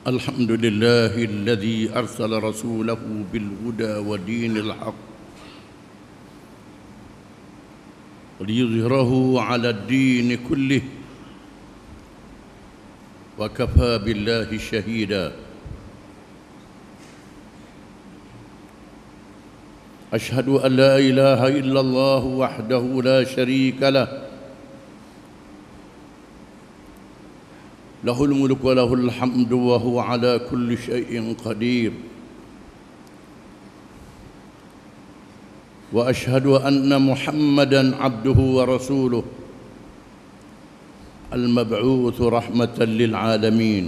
الحمد لله الذي أرسل رسوله بالهدى ودين الحق ليظهره على الدين كله وكفى بالله شهيدا. أشهد أن لا إله إلا الله وحده لا شريك له له الملك وله الحمد وهو على كل شيء قدير. وأشهد أن محمدًا عبده ورسوله المبعوث رحمة للعالمين.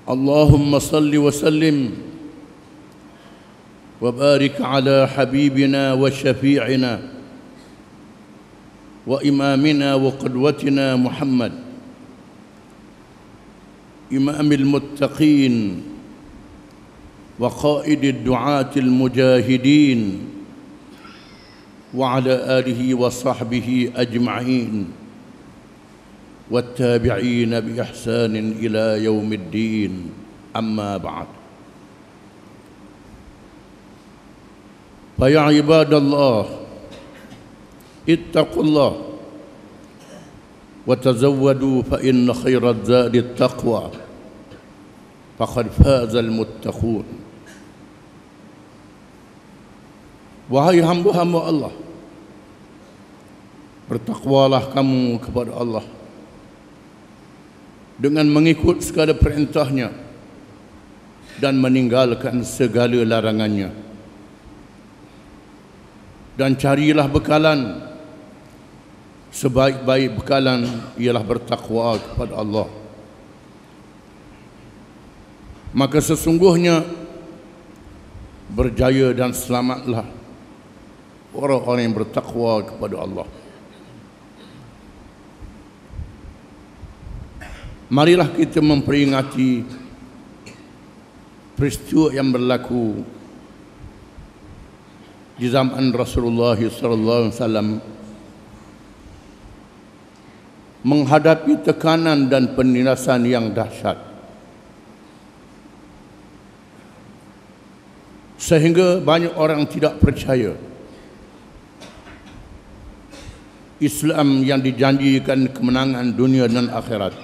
اللهم صل وسلم وبارك على حبيبنا وشفيعنا وإمامنا وقدوتنا محمد إمام المتقين وقائد الدعاة المجاهدين وعلى آله وصحبه أجمعين والتابعين بإحسان إلى يوم الدين. أما بعد، فيا عباد الله اتقوا الله وتزودوا فإن خير الزاد التقوى فقد فاز المتقون. Wahai hamba-hamba Allah, bertakwalah kamu kepada Allah dengan mengikut segala perintahnya dan meninggalkan segala larangannya, dan carilah bekalan. Sebaik-baik bekalan ialah bertakwa kepada Allah. Maka sesungguhnya berjaya dan selamatlah orang-orang yang bertakwa kepada Allah. Marilah kita memperingati peristiwa yang berlaku di zaman Rasulullah SAW menghadapi tekanan dan penindasan yang dahsyat, sehingga banyak orang tidak percaya Islam yang dijanjikan kemenangan dunia dan akhirat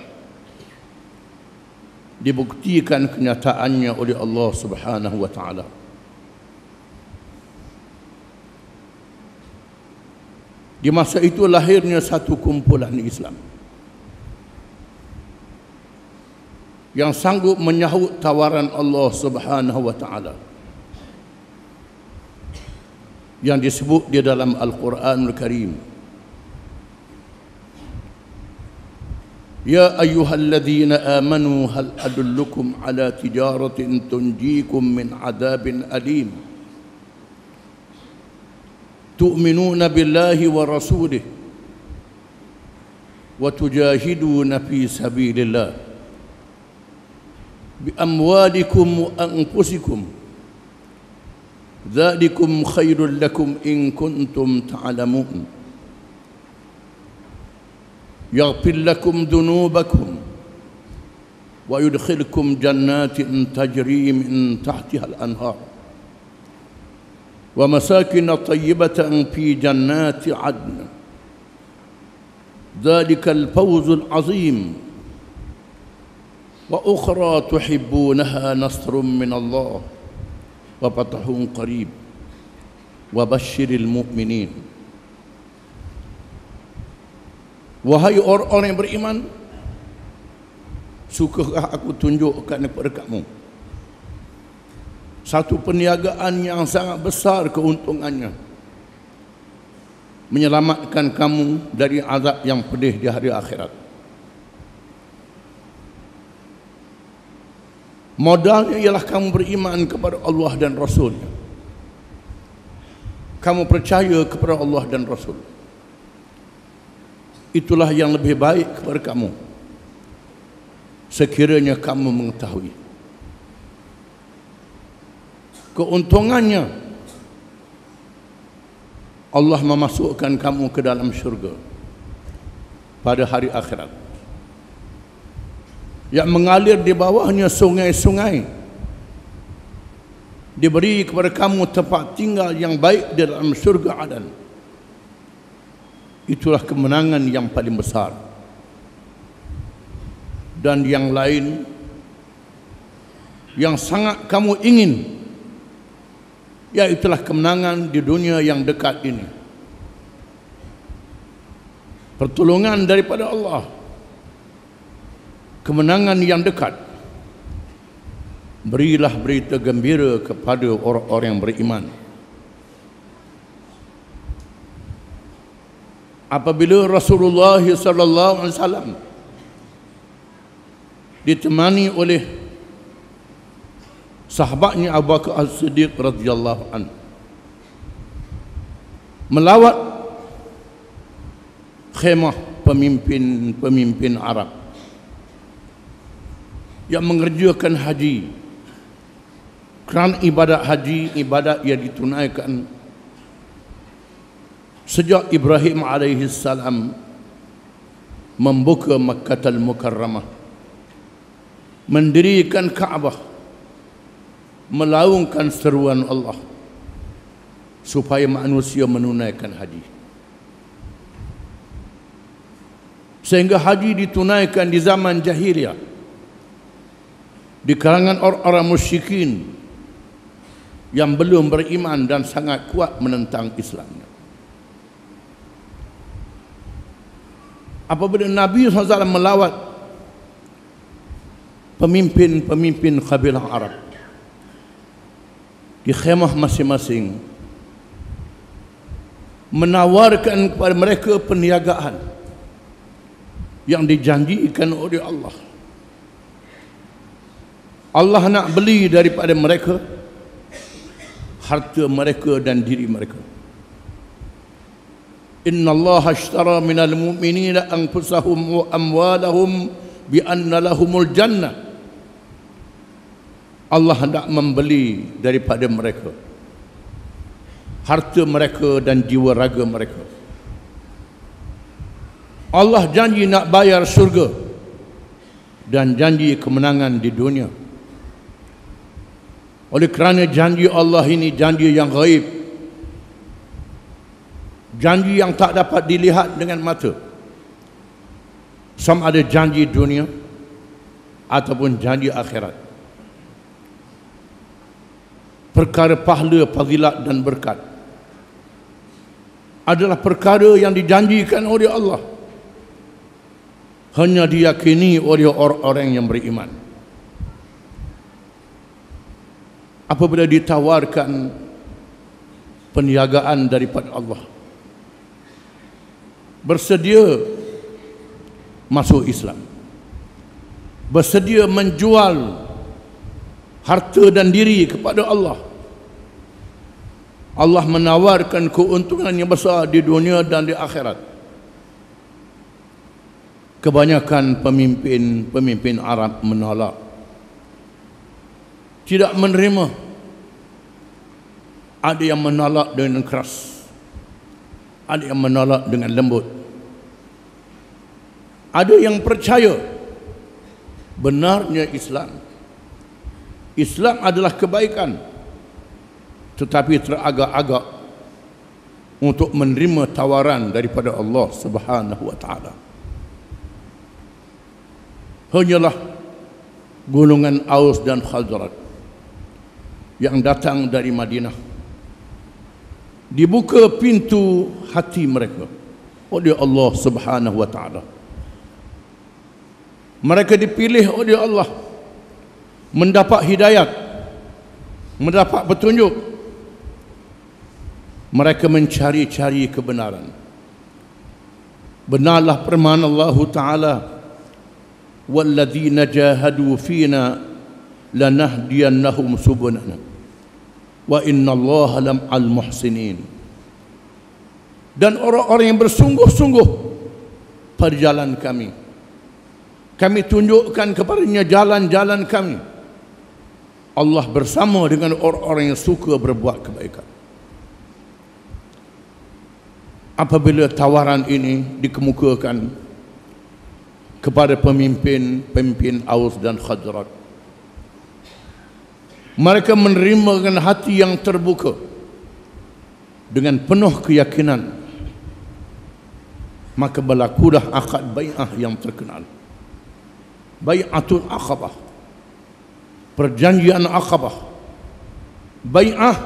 dibuktikan kenyataannya oleh Allah Subhanahu wa taala. Di masa itu lahirnya satu kumpulan Islam yang sanggup menyahut tawaran Allah Subhanahu wa taala yang disebut di dalam Al-Quranul Karim, Ya ayyuhalladzina amanu hal adullukum ala tijaratin tunjikum min adabin alim tu'minuna billahi wa rasulih wa tujahiduna fi sabilillah bi amwalikum wa anfusikum dzalikum khairul lakum in kuntum ta'lamun yaghfir lakum dhunubakum wa yudkhilkum jannatin tajri min tahtiha al-anhar wa masakin tayyibatan fi jannati adn dzalikal fawzul azim wa ukhra tuhibbunaha nasrun min Allah wa fathun qarib wa basyiril mu'minin. Wahai orang-orang yang beriman, sukakah aku tunjukkan kepada kamu satu perniagaan yang sangat besar keuntungannya, menyelamatkan kamu dari azab yang pedih di hari akhirat. Modalnya ialah kamu beriman kepada Allah dan Rasul-Nya. Kamu percaya kepada Allah dan Rasul. Itulah yang lebih baik kepada kamu sekiranya kamu mengetahui keuntungannya. Allah memasukkan kamu ke dalam syurga pada hari akhirat, yang mengalir di bawahnya sungai-sungai. Diberi kepada kamu tempat tinggal yang baik di dalam syurga Adan. Itulah kemenangan yang paling besar. Dan yang lain yang sangat kamu ingin, iaitulah kemenangan di dunia yang dekat ini. Pertolongan daripada Allah, kemenangan yang dekat. Berilah berita gembira kepada orang-orang yang beriman. Apabila Rasulullah sallallahu alaihi wasallam ditemani oleh sahabatnya Abu Bakar As-Siddiq radhiyallahu anhu melawat khemah pemimpin Arab yang mengerjakan haji, kerana ibadat haji, ibadat yang ditunaikan sejak Ibrahim alaihi salam membuka Makkahul Mukarramah, mendirikan Kaabah, melaungkan seruan Allah supaya manusia menunaikan haji. Sehingga haji ditunaikan di zaman jahiliyah di kalangan orang-orang musyrikin yang belum beriman dan sangat kuat menentang Islamnya. Apabila Nabi SAW melawat pemimpin kabilah Arab di khemah masing-masing, menawarkan kepada mereka perniagaan yang dijanjikan oleh Allah. Allah nak beli daripada mereka harta mereka dan diri mereka. Inna Allah ashtara minal mu'minina anfusahum wa amwalahum bi anna lahumul jannah. Allah hendak membeli daripada mereka harta mereka dan jiwa raga mereka. Allah janji nak bayar syurga dan janji kemenangan di dunia. Oleh kerana janji Allah ini janji yang gaib, janji yang tak dapat dilihat dengan mata. Sama ada janji dunia ataupun janji akhirat. Perkara pahala, fadilat dan berkat adalah perkara yang dijanjikan oleh Allah, hanya diyakini oleh orang-orang yang beriman. Apabila ditawarkan perniagaan daripada Allah, bersedia masuk Islam, bersedia menjual harta dan diri kepada Allah, Allah menawarkan keuntungan yang besar di dunia dan di akhirat. Kebanyakan pemimpin Arab menolak, tidak menerima. Ada yang menolak dengan keras, ada yang menolak dengan lembut. Ada yang percaya benarnya Islam adalah kebaikan, tetapi teragak-agak untuk menerima tawaran daripada Allah Subhanahu wa taala. Hanyalah golongan Aus dan Khazraj yang datang dari Madinah, dibuka pintu hati mereka oleh Allah Subhanahu wa taala. Mereka dipilih oleh Allah, mendapat hidayat, mendapat petunjuk. Mereka mencari-cari kebenaran. Benarlah firman Allah Ta'ala, walladzina jahadu fina lanahdiyannahum subulana wa innallaha lam'al muhsinin. Dan orang-orang yang bersungguh-sungguh pada jalan kami, kami tunjukkan kepadanya jalan-jalan kami. Allah bersama dengan orang-orang yang suka berbuat kebaikan. Apabila tawaran ini dikemukakan, kepada pemimpin Aus dan Khazraj. Mereka menerima dengan hati yang terbuka, dengan penuh keyakinan. Maka berlakulah akad bai'ah yang terkenal, Bai'atul Aqabah, perjanjian Aqabah. Bai'ah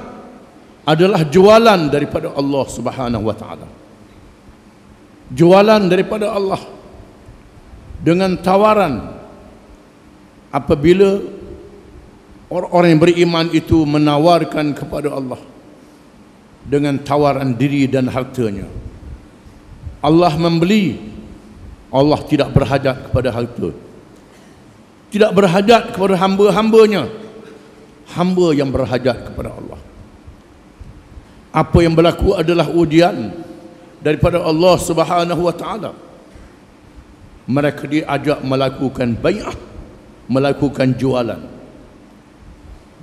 adalah jualan daripada Allah Subhanahu wa taala. Jualan daripada Allah dengan tawaran apabila orang-orang yang beriman itu menawarkan kepada Allah dengan tawaran diri dan hartanya. Allah membeli, Allah tidak berhajat kepada harta, tidak berhajat kepada hamba-hambanya, hamba yang berhajat kepada Allah. Apa yang berlaku adalah ujian daripada Allah Subhanahu wa taala. Mereka diajak melakukan bai'ah, melakukan jualan.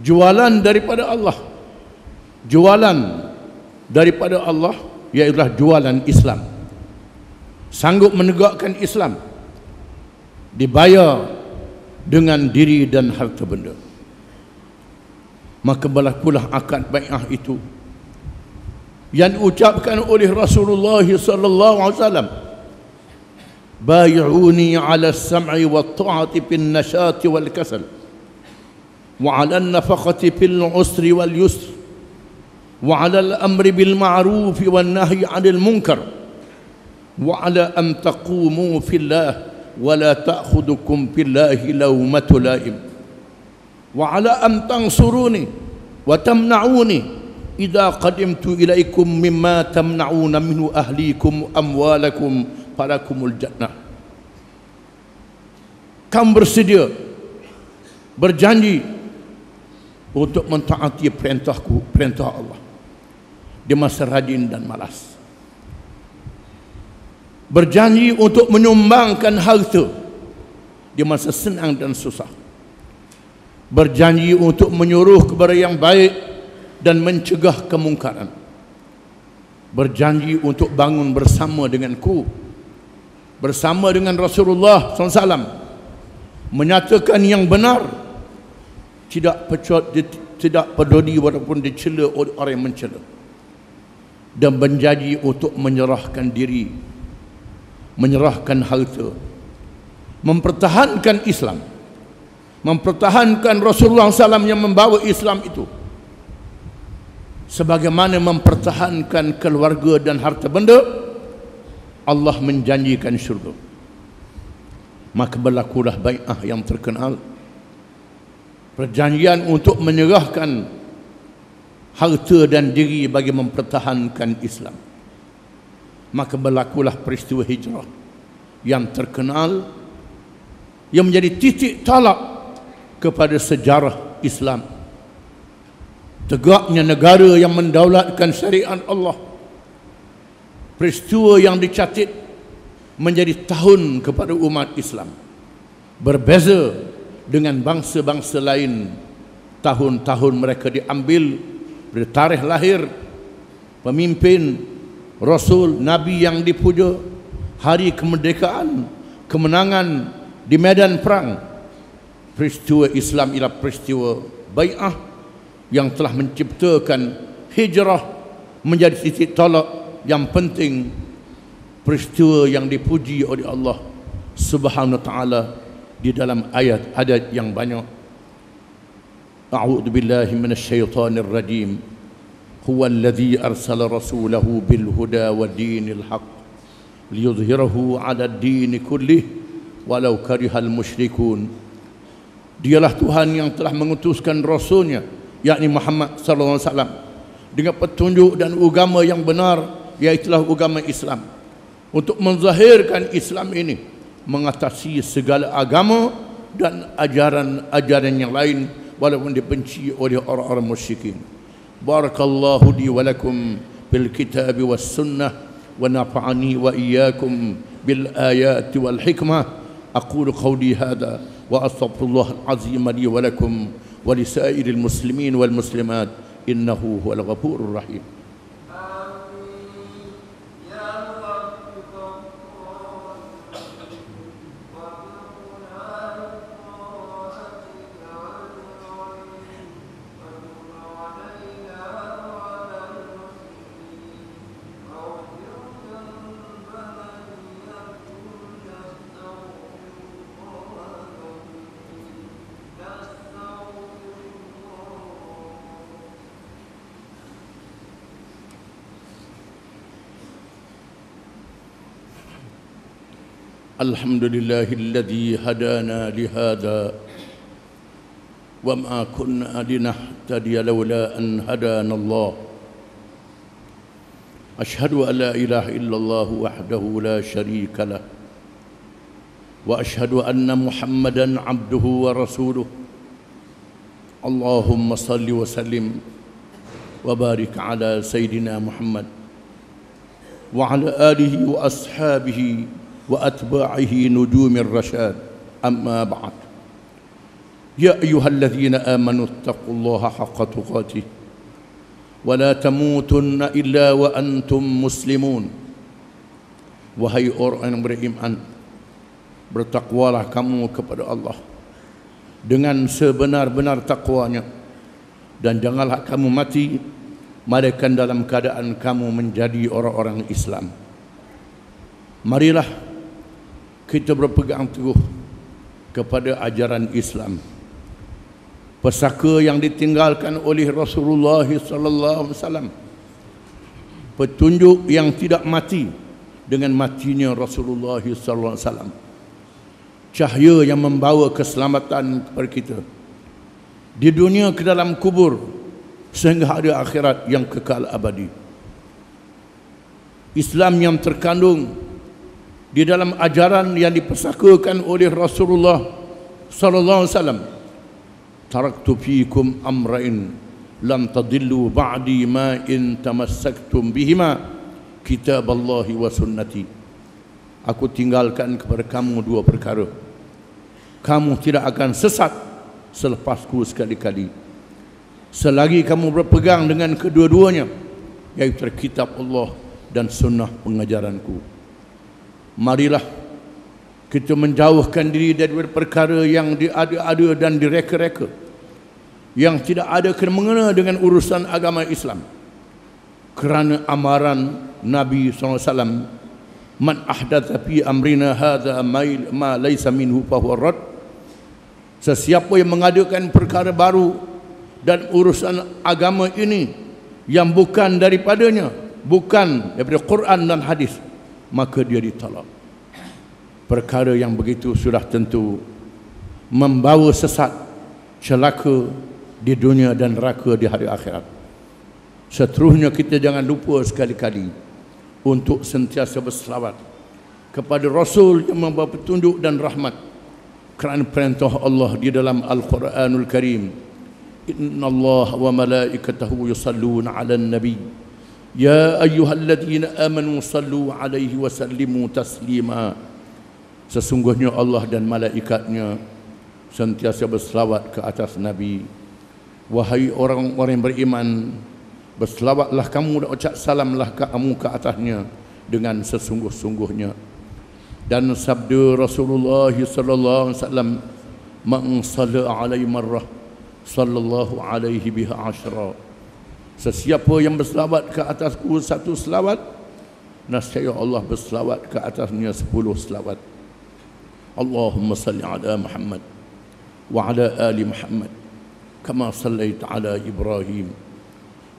Jualan daripada Allah. Jualan daripada Allah ialah jualan Islam. Sanggup menegakkan Islam, dibayar dengan diri dan harta benda. Maka berlakulah akad bai'ah itu yang diucapkan oleh Rasulullah sallallahu alaihi wasallam, bai'uni 'ala as-sam'i wat-ta'ati bin nashati wal kasal wa 'ala an-nafaqati fil 'usri wal yusr wa 'ala al-amri bil ma'ruf wan nahyi 'anil munkar wa 'ala an taqumu fillah wa la ta'khudhukum fillahi lawmatu la'im wa 'ala an tansuruni wa tamna'uni idza qadimtu ilaikum mimma tamna'una minhu ahlikum amwalakum falakumul jannah. Kamu bersedia, berjanji untuk mentaati perintahku, perintah Allah di masa rajin dan malas. Berjanji untuk menyumbangkan harta di masa senang dan susah. Berjanji untuk menyuruh kepada yang baik dan mencegah kemungkaran. Berjanji untuk bangun bersama denganku, bersama dengan Rasulullah SAW, menyatakan yang benar, tidak peduli walaupun dicela oleh orang yang mencela, dan berjanji untuk menyerahkan diri, menyerahkan harta, mempertahankan Islam, mempertahankan Rasulullah SAW yang membawa Islam itu, sebagaimana mempertahankan keluarga dan harta benda. Allah menjanjikan syurga. Maka berlakulah bai'ah yang terkenal, perjanjian untuk menyerahkan harta dan diri bagi mempertahankan Islam. Maka berlakulah peristiwa hijrah yang terkenal, yang menjadi titik tolak kepada sejarah Islam. Tegaknya negara yang mendaulatkan syariat Allah. Peristiwa yang dicatat menjadi tahun kepada umat Islam. Berbeza dengan bangsa-bangsa lain, tahun-tahun mereka diambil dari tarikh lahir pemimpin, Rasul, Nabi yang dipuja, hari kemerdekaan, kemenangan di medan perang. Peristiwa Islam ialah peristiwa bai'ah yang telah menciptakan hijrah menjadi titik tolak yang penting, peristiwa yang dipuji oleh Allah Subhanahu wa taala di dalam ayat-ayat yang banyak. A'udzu billahi minasyaitonir rajim. Huwa alladhi arsala rasulahu bil huda wa dinil haqq liyudhhirahu 'ala ad-din kullih walau karihal musyrikun. Dialah Tuhan yang telah mengutuskan rasulnya, yakni Muhammad sallallahu alaihi wasallam, dengan petunjuk dan agama yang benar, iaitulah agama Islam, untuk menzahirkan Islam ini mengatasi segala agama dan ajaran-ajaran yang lain walaupun dibenci oleh orang-orang musyrikin. Barakallahu li wa lakum bil kitab was sunnah wa nafa'ani wa iyyakum bil ayati wal hikmah. Aqulu qawli hadha wa astaghfirullah al-azim li wa lakum wa li sa'iril muslimin wal muslimat innahu huwal ghafurur rahim. الحمد لله الذي هدانا لهذا وما كنا لنهتدي لولا أن هدانا الله أشهد أن لا إله إلا الله وحده لا شريك له وأشهد أن محمدا عبده ورسوله اللهم صل وسلم وبارك على سيدنا محمد وعلى آله وأصحابه وأتباعه نجوم الرشاد أما بعد يا أيها الذين آمنوا اتقوا الله حق تقاته ولا تموتن إلا وأنتم مسلمون wahai orang yang beriman, bertakwalah kamu kepada Allah dengan sebenar-benar takwanya, dan janganlah kamu mati melainkan dalam keadaan kamu menjadi orang-orang Islam. Marilah kita berpegang teguh kepada ajaran Islam, pesaka yang ditinggalkan oleh Rasulullah sallallahu alaihi wasallam, petunjuk yang tidak mati dengan matinya Rasulullah sallallahu alaihi wasallam, cahaya yang membawa keselamatan kepada kita di dunia ke dalam kubur sehingga hari akhirat yang kekal abadi. Islam yang terkandung di dalam ajaran yang dipesakakan oleh Rasulullah sallallahu alaihi wasallam, taraktu fiikum amrain lam tadillu ba'di ma in tamassaktum bihima kitaballahi wa sunnati. Aku tinggalkan kepada kamu dua perkara, kamu tidak akan sesat selepasku sekali-kali selagi kamu berpegang dengan kedua-duanya, yaitu kitab Allah dan sunnah pengajaranku. Marilah kita menjauhkan diri dari perkara yang diada-ada dan direka-reka, yang tidak ada kena-mengena dengan urusan agama Islam, kerana amaran Nabi SAW, man ahdatha fi amrina hadha ma laysa minhu fahuwa rad. Sesiapa yang mengadakan perkara baru dan urusan agama ini yang bukan daripadanya, bukan daripada Quran dan hadis, maka dia ditolak. Perkara yang begitu sudah tentu membawa sesat, celaka di dunia dan neraka di hari akhirat. Seterusnya kita jangan lupa sekali-kali untuk sentiasa berselawat kepada Rasul yang membawa petunjuk dan rahmat, kerana perintah Allah di dalam Al-Quranul Karim, Inna Allah wa malaikatahu yusalluna ala nabi ya ayyuhalladzina amanu sallu alaihi wa sallimu taslima. Sesungguhnya Allah dan malaikatnya sentiasa berselawat ke atas Nabi. Wahai orang-orang yang beriman, berselawatlah kamu dan ucap salamlah kamu ke atasnya dengan sesungguh-sungguhnya. Dan sabda Rasulullah sallallahu alaihi wasallam, man shalla alaihi marrah sallallahu alaihi biha asyra. Sesiapa yang berselawat ke atasku satu selawat, nescaya Allah berselawat ke atasnya 10 selawat. Allahumma salli ala Muhammad wa ala ali Muhammad kama sallaita ala Ibrahim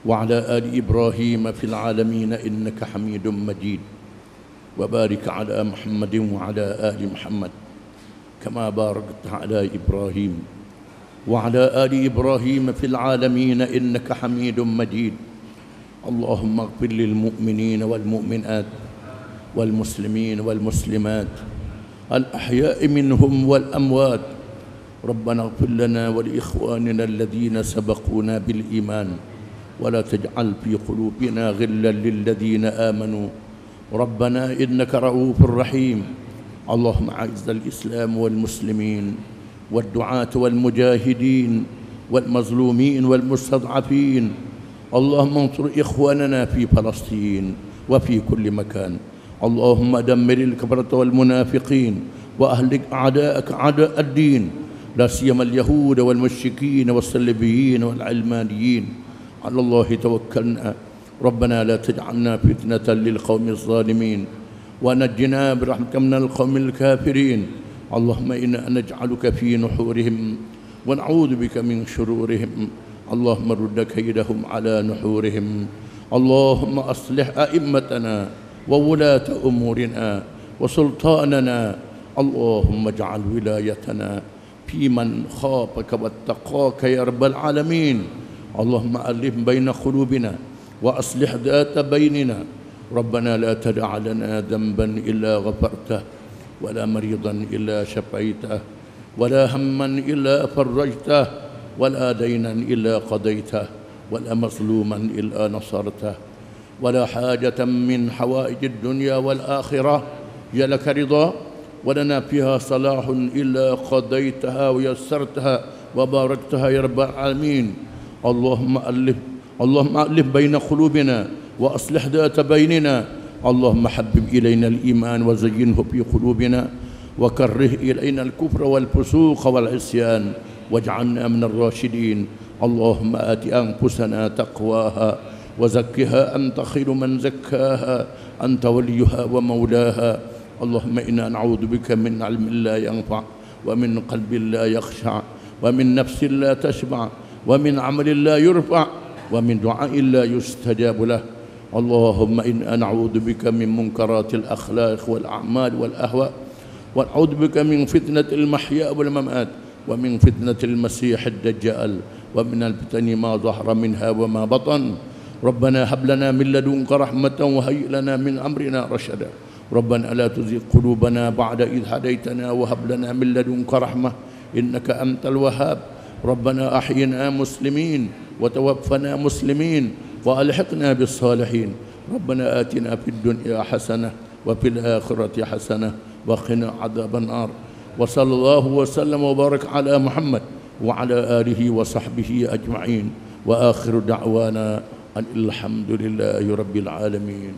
wa ala ali Ibrahim fil alamin innaka Hamidum Majid. Wa barik ala Muhammadin wa ala ali Muhammad kama barakta ala Ibrahim وعلى آل إبراهيم في العالمين إنك حميد مجيد. اللهم اغفر للمؤمنين والمؤمنات والمسلمين والمسلمات الأحياء منهم والأموات. ربنا اغفر لنا ولإخواننا الذين سبقونا بالإيمان ولا تجعل في قلوبنا غلا للذين آمنوا ربنا إنك رؤوف رحيم. اللهم أعز الإسلام والمسلمين والدعاة والمجاهدين والمظلومين والمستضعفين. اللهم انصر إخواننا في فلسطين وفي كل مكان. اللهم دمر الكفرة والمنافقين وأهلك أعداءك أعداء الدين، لا سيما اليهود والمشركين والصليبيين والعلمانيين. على الله توكلنا ربنا لا تجعلنا فتنة للقوم الظالمين ونجنا برحمتك من القوم الكافرين. اللهم إنا نجعلك في نحورهم ونعوذ بك من شرورهم. اللهم رد كيدهم على نحورهم. اللهم أصلح أئمتنا وولاة أمورنا وسلطاننا اللهم اجعل ولايتنا في من خافك واتقاك يا رب العالمين. اللهم ألف بين قلوبنا وأصلح ذات بيننا. ربنا لا تدع لنا ذنبا إلا غفرته، ولا مريضا إلا شفيته، ولا هما إلا فرجته، ولا دينا إلا قضيته، ولا مظلوما إلا نصرته، ولا حاجة من حوائج الدنيا والآخرة هي لك رضا ولنا فيها صلاح إلا قضيتها ويسرتها وباركتها يا رب العالمين. اللهم ألف بين قلوبنا وأصلح ذات بيننا. اللهم حبب إلينا الإيمان وزينه في قلوبنا، وكره إلينا الكفر والفسوق والعصيان، واجعلنا من الراشدين. اللهم آت أنفسنا تقواها وزكها أنت خير من زكاها، أنت وليها ومولاها. اللهم إنا نعوذ بك من علم لا ينفع، ومن قلب لا يخشع، ومن نفس لا تشبع، ومن عمل لا يرفع، ومن دعاء لا يستجاب له. اللهم إنا نعوذ بك من منكرات الأخلاق والأعمال والأهواء، ونعوذ بك من فتنة المحيا والممات، ومن فتنة المسيح الدجال، ومن الفتن ما ظهر منها وما بطن. ربنا هب لنا من لدنك رحمة وهيئ لنا من أمرنا رشدا. ربنا لا تزغ قلوبنا بعد إذ هديتنا وهب لنا من لدنك رحمة إنك أنت الوهاب. ربنا أحينا مسلمين وتوفنا مسلمين وألحقنا بالصالحين. ربنا آتنا في الدنيا حسنة وفي الآخرة حسنة وقنا عذاب النار. وصلى الله وسلم وبارك على محمد وعلى آله وصحبه أجمعين، وآخر دعوانا أن الحمد لله رب العالمين.